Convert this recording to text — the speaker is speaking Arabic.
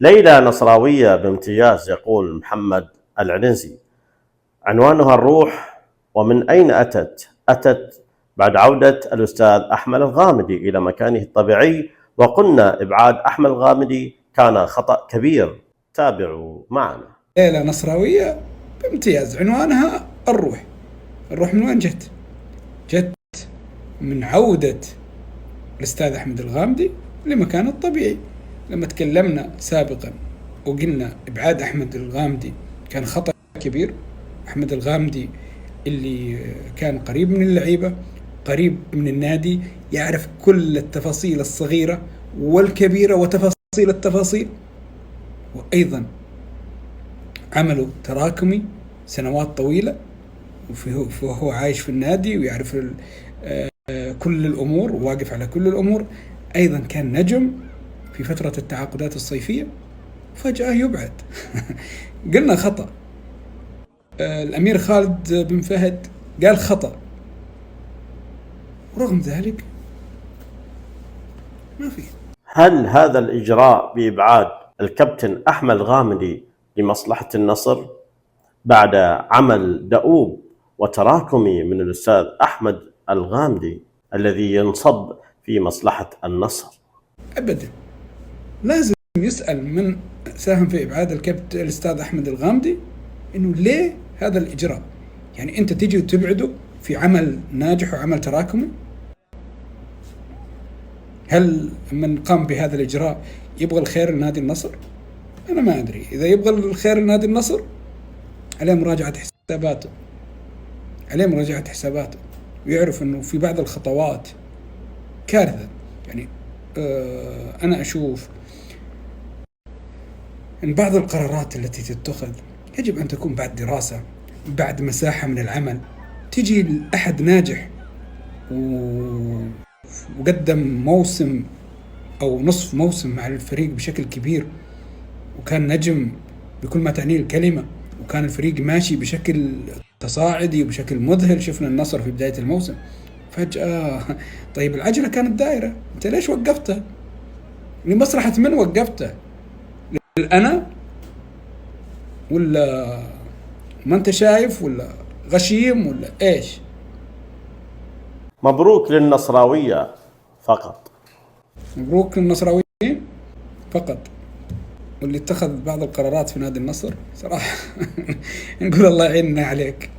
ليلة نصراوية بامتياز، يقول محمد العنزي. عنوانها الروح. ومن أين أتت؟ أتت بعد عودة الأستاذ أحمد الغامدي إلى مكانه الطبيعي، وقلنا إبعاد أحمد الغامدي كان خطأ كبير. تابعوا معنا. ليلة نصراوية بامتياز، عنوانها الروح. الروح من وين جت؟ جت من عودة الأستاذ أحمد الغامدي لمكانه الطبيعي. لما تكلمنا سابقا وقلنا إبعاد أحمد الغامدي كان خطأ كبير. أحمد الغامدي اللي كان قريب من اللعيبة، قريب من النادي، يعرف كل التفاصيل الصغيرة والكبيرة وتفاصيل التفاصيل، وأيضا عمله تراكمي سنوات طويلة، وهو عايش في النادي ويعرف كل الأمور وواقف على كل الأمور. أيضا كان نجم في فترة التعاقدات الصيفية، فجأة يبعد. قلنا خطأ. الأمير خالد بن فهد قال خطأ، ورغم ذلك ما في. هل هذا الإجراء بإبعاد الكابتن أحمد الغامدي لمصلحة النصر بعد عمل دؤوب وتراكمي من الأستاذ أحمد الغامدي الذي ينصب في مصلحة النصر؟ أبدا. لازم يسأل من ساهم في إبعاد الكابتن الأستاذ أحمد الغامدي إنه ليه هذا الإجراء. يعني أنت تيجي وتبعده في عمل ناجح وعمل تراكمي؟ هل من قام بهذا الإجراء يبغى الخير لنادي النصر؟ أنا ما أدري. إذا يبغى الخير لنادي النصر عليه مراجعة حساباته، ويعرف أنه في بعض الخطوات كارثة. يعني أنا أشوف أن بعض القرارات التي تتخذ يجب أن تكون بعد دراسة، بعد مساحة من العمل. تجي لأحد ناجح وقدم موسم أو نصف موسم مع الفريق بشكل كبير، وكان نجم بكل ما تعنيه الكلمة، وكان الفريق ماشي بشكل تصاعدي وبشكل مذهل. شفنا النصر في بداية الموسم، فجأة طيب العجلة كانت دائرة، أنت ليش وقفتها؟ لمصلحة من وقفتها؟ أنا ولا ما أنت شايف، ولا غشيم، ولا إيش؟ مبروك للنصراوية فقط. مبروك للنصراويين فقط، واللي اتخذ بعض القرارات في نادي النصر صراحة نقول الله يعيننا عليك.